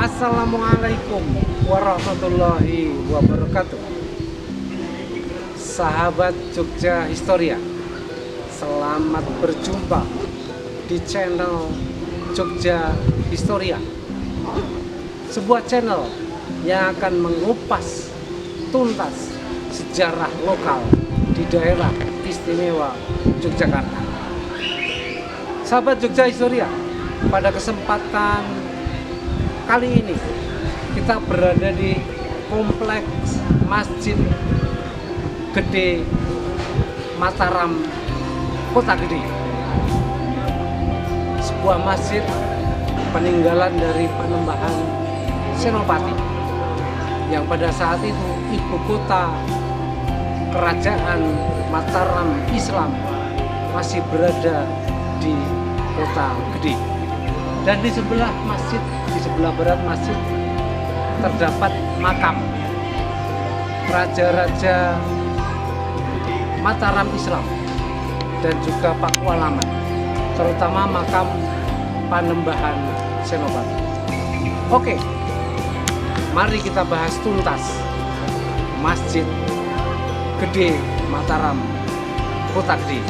Assalamualaikum warahmatullahi wabarakatuh. Sahabat Jogja Historia, selamat berjumpa di channel Jogja Historia, sebuah channel yang akan mengupas tuntas sejarah lokal di daerah istimewa Yogyakarta. Sahabat Jogja Historia, pada kesempatan kali ini kita berada di kompleks Masjid Gede Mataram, Kota Gede. Sebuah masjid peninggalan dari Panembahan Senopati yang pada saat itu ibu kota kerajaan Mataram Islam masih berada di Kota Gede. Dan di sebelah masjid, di sebelah barat masjid terdapat makam raja-raja Mataram Islam dan juga Pakualaman, terutama makam Panembahan Senopati. Oke, mari kita bahas tuntas Masjid Gede Mataram, Kota Gede.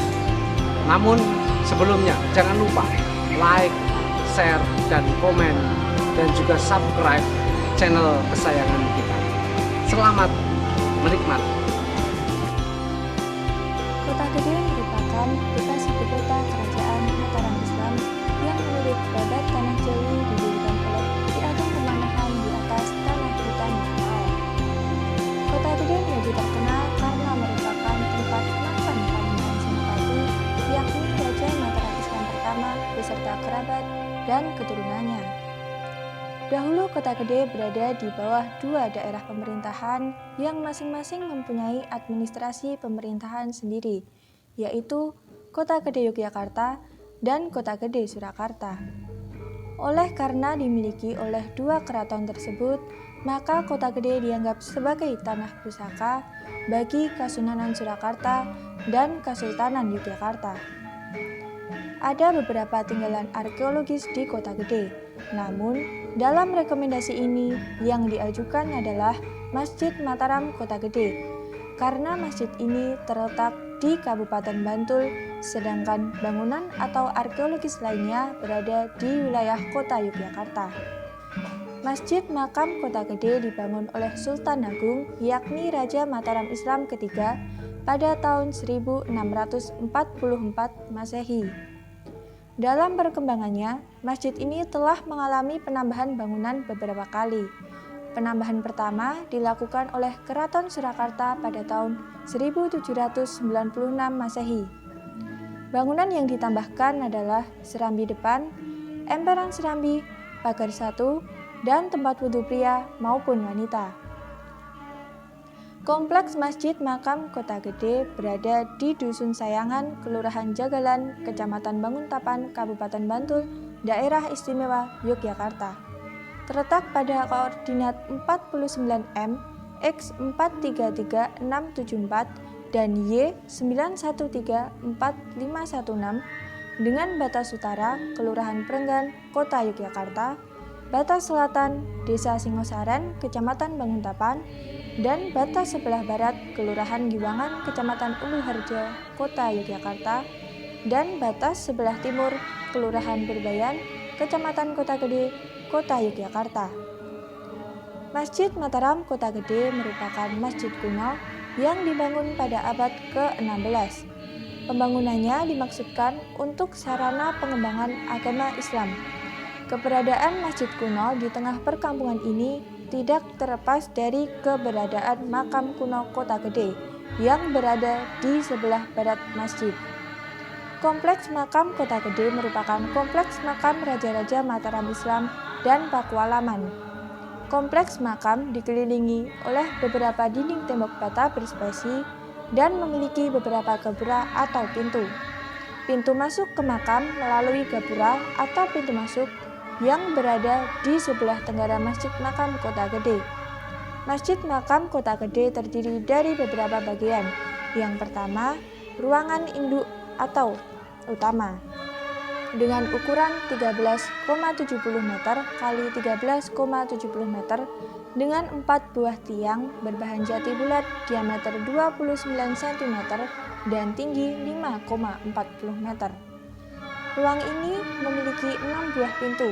Namun sebelumnya jangan lupa like, share, dan komen, dan juga subscribe channel kesayangan kita. Selamat menikmati. Kota Gede merupakan bekas ibu kota kerajaan Mataram Islam yang memiliki babat tanah Jawi didirikan oleh Ki Ageng Pemanahan di atas tanah hutan Makau. Kota Gede menjadi terkenal karena merupakan tempat makam Panembahan Senopati, yakni Raja Mataram Islam pertama beserta kerabat dan keturunannya. Dahulu Kota Gede berada di bawah dua daerah pemerintahan yang masing-masing mempunyai administrasi pemerintahan sendiri, yaitu Kota Gede Yogyakarta dan Kota Gede Surakarta. Oleh karena dimiliki oleh dua keraton tersebut, maka Kota Gede dianggap sebagai tanah pusaka bagi Kasunanan Surakarta dan Kesultanan Yogyakarta. Ada beberapa tinggalan arkeologis di Kota Gede. Namun, dalam rekomendasi ini yang diajukan adalah Masjid Mataram Kota Gede, karena masjid ini terletak di Kabupaten Bantul, sedangkan bangunan atau arkeologis lainnya berada di wilayah Kota Yogyakarta. Masjid Makam Kota Gede dibangun oleh Sultan Agung, yakni Raja Mataram Islam ketiga pada tahun 1644 Masehi. Dalam perkembangannya, masjid ini telah mengalami penambahan bangunan beberapa kali. Penambahan pertama dilakukan oleh Keraton Surakarta pada tahun 1796 Masehi. Bangunan yang ditambahkan adalah serambi depan, emperan serambi, pagar satu, dan tempat wudhu pria maupun wanita. Kompleks Masjid Makam Kota Gede berada di Dusun Sayangan, Kelurahan Jagalan, Kecamatan Banguntapan, Kabupaten Bantul, Daerah Istimewa Yogyakarta. Terletak pada koordinat 49M, X 433674, dan Y 91345116 dengan batas utara Kelurahan Prenggan, Kota Yogyakarta, batas selatan Desa Singosaren, Kecamatan Banguntapan, dan batas sebelah barat Kelurahan Giwangan, Kecamatan Uluharjo, Kota Yogyakarta, dan batas sebelah timur Kelurahan Berbayan, Kecamatan Kota Gede, Kota Yogyakarta. Masjid Mataram Kota Gede merupakan masjid kuno yang dibangun pada abad ke-16. Pembangunannya dimaksudkan untuk sarana pengembangan agama Islam. Keberadaan masjid kuno di tengah perkampungan ini tidak terlepas dari keberadaan makam kuno Kota Gede yang berada di sebelah barat masjid. Kompleks makam Kota Gede merupakan kompleks makam raja-raja Mataram Islam dan Pakualaman. Kompleks makam dikelilingi oleh beberapa dinding tembok bata berspasi dan memiliki beberapa gapura atau pintu. Pintu masuk ke makam melalui gapura atau pintu masuk yang berada di sebelah tenggara Masjid Makam Kota Gede. Masjid Makam Kota Gede terdiri dari beberapa bagian. Yang pertama, ruangan induk atau utama. dengan ukuran 13,70 meter kali 13,70 meter dengan 4 buah tiang berbahan jati bulat diameter 29 cm dan tinggi 5,40 meter. Ruang ini memiliki 6 buah pintu,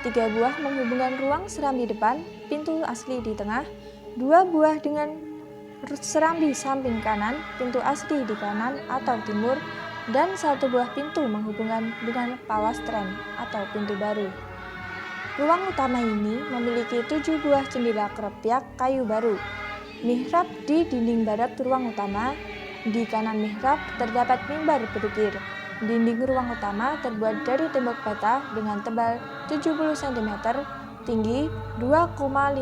3 buah menghubungkan ruang serambi depan, pintu asli di tengah, 2 buah dengan serambi samping kanan, pintu asli di kanan atau timur, dan 1 buah pintu menghubungkan dengan pawastren atau pintu baru. Ruang utama ini memiliki 7 buah jendela kerepyak kayu baru. Mihrab di dinding barat ruang utama. Di kanan mihrab terdapat mimbar berukir. Dinding ruang utama terbuat dari tembok bata dengan tebal 70 cm, tinggi 2,53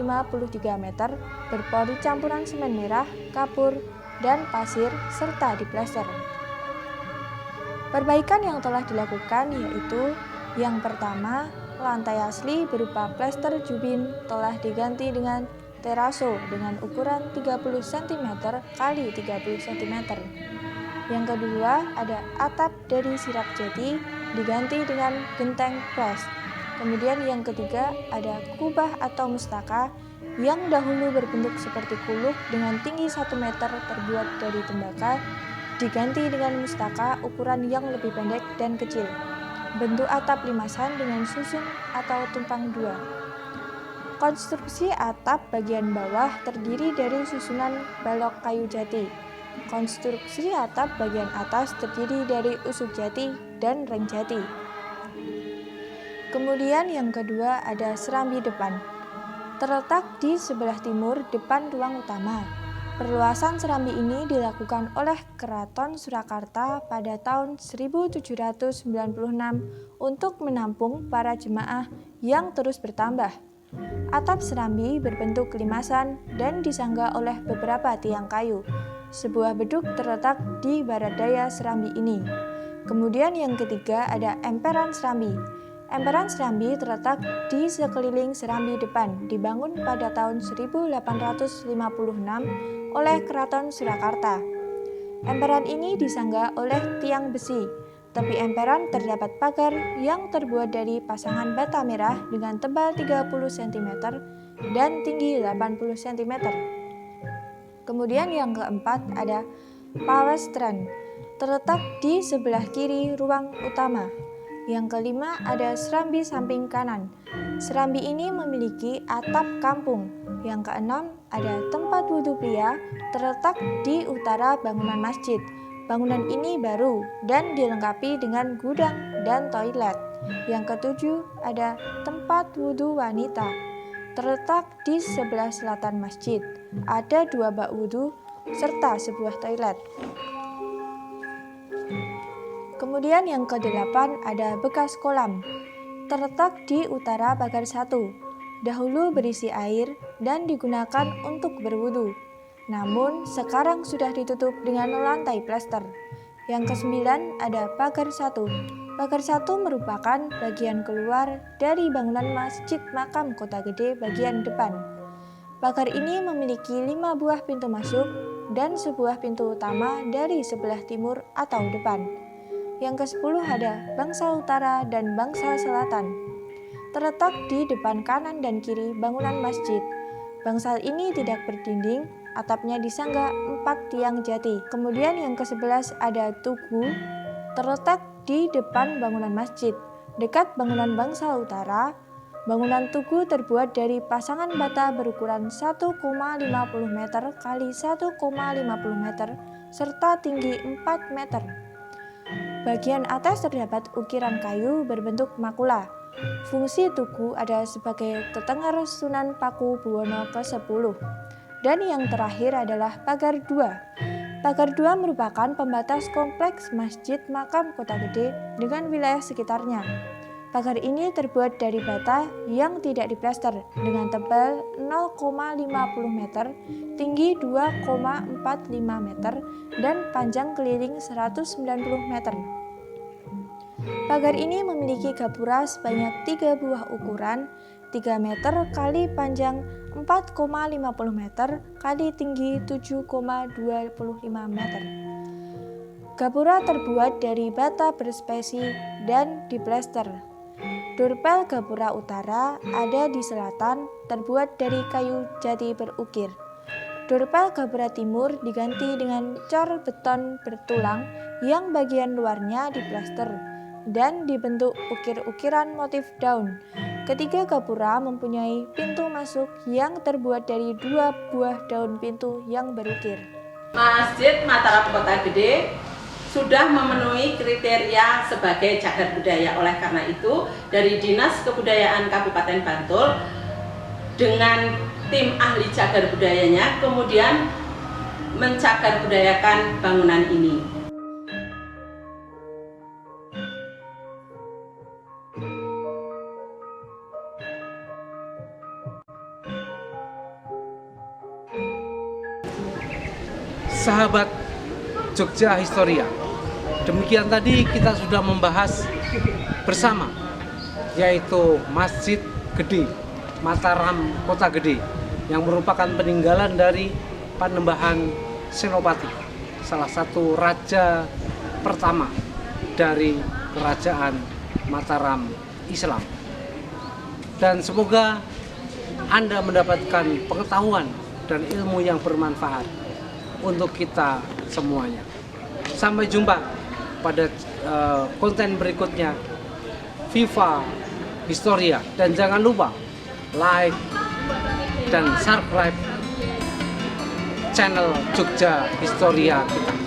meter, berpori campuran semen merah, kapur, dan pasir, serta diplester. Perbaikan yang telah dilakukan yaitu yang pertama, lantai asli berupa plester jubin telah diganti dengan teraso dengan ukuran 30 cm kali 30 cm. Yang kedua, ada atap dari sirap jati diganti dengan genteng pres. Kemudian yang ketiga, ada kubah atau mustaka yang dahulu berbentuk seperti kuluk dengan tinggi 1 meter terbuat dari tembaka diganti dengan mustaka ukuran yang lebih pendek dan kecil. Bentuk atap limasan dengan susun atau tumpang 2. Konstruksi atap bagian bawah terdiri dari susunan balok kayu jati. Konstruksi atap bagian atas terdiri dari usuk jati dan reng jati. Kemudian yang kedua ada serambi depan. Terletak di sebelah timur depan ruang utama. Perluasan serambi ini dilakukan oleh Keraton Surakarta pada tahun 1796 untuk menampung para jemaah yang terus bertambah. Atap serambi berbentuk limasan dan disangga oleh beberapa tiang kayu. Sebuah beduk terletak di barat daya serambi ini. Kemudian yang ketiga ada emperan serambi. Emperan serambi terletak di sekeliling serambi depan, dibangun pada tahun 1856 oleh Keraton Surakarta. Emperan ini disangga oleh tiang besi. Tepi emperan terdapat pagar yang terbuat dari pasangan bata merah dengan tebal 30 cm dan tinggi 80 cm. Kemudian yang keempat ada pawastren, terletak di sebelah kiri ruang utama. Yang kelima ada serambi samping kanan. Serambi ini memiliki atap kampung. Yang keenam ada tempat wudhu pria terletak di utara bangunan masjid. Bangunan ini baru dan dilengkapi dengan gudang dan toilet. Yang ketujuh ada tempat wudhu wanita terletak di sebelah selatan masjid. Ada 2 bak wudhu serta sebuah toilet. Kemudian yang ke-8 ada bekas kolam, terletak di utara pagar 1. Dahulu berisi air dan digunakan untuk berwudu. Namun sekarang sudah ditutup dengan lantai plester. Yang ke-9 ada pagar 1. Pagar 1 merupakan bagian keluar dari bangunan Masjid Makam Kota Gede bagian depan. Pagar ini memiliki 5 buah pintu masuk dan sebuah pintu utama dari sebelah timur atau depan. Yang ke-10 ada bangsal utara dan bangsal selatan. Terletak di depan kanan dan kiri bangunan masjid. Bangsal ini tidak berdinding, atapnya disangga 4 tiang jati. Kemudian yang ke-11 ada tugu, terletak di depan bangunan masjid. Dekat bangunan bangsal utara, bangunan tugu terbuat dari pasangan bata berukuran 1,50 meter kali 1,50 meter serta tinggi 4 meter. Bagian atas terdapat ukiran kayu berbentuk makula. Fungsi tugu ada sebagai tetenger Sunan Paku Buwono ke-10. Dan yang terakhir adalah pagar 2. Pagar 2 merupakan pembatas kompleks Masjid Makam Kota Gede dengan wilayah sekitarnya. Pagar ini terbuat dari bata yang tidak diplester dengan tebal 0,50 meter, tinggi 2,45 meter, dan panjang keliling 190 meter. Pagar ini memiliki gapura sebanyak 3 buah ukuran 3 meter kali panjang 4,50 meter kali tinggi 7,25 meter. Gapura terbuat dari bata berspesi dan diplester. Dorpel gapura utara ada di selatan, terbuat dari kayu jati berukir. Dorpel gapura timur diganti dengan cor beton bertulang yang bagian luarnya diplester dan dibentuk ukir-ukiran motif daun. Ketiga gapura mempunyai pintu masuk yang terbuat dari 2 buah daun pintu yang berukir. Masjid Mataram Kota Gede sudah memenuhi kriteria sebagai cagar budaya. Oleh karena itu, dari Dinas Kebudayaan Kabupaten Bantul dengan tim ahli cagar budayanya kemudian mencagar budayakan bangunan ini. Sahabat Jogja Historia, demikian tadi kita sudah membahas bersama, yaitu Masjid Gede Mataram Kota Gede yang merupakan peninggalan dari Panembahan Senopati, salah satu raja pertama dari Kerajaan Mataram Islam. Dan semoga Anda mendapatkan pengetahuan dan ilmu yang bermanfaat untuk kita semuanya. Sampai jumpa pada konten berikutnya. Viva Historia, dan jangan lupa like dan subscribe channel Jogja Historia kita.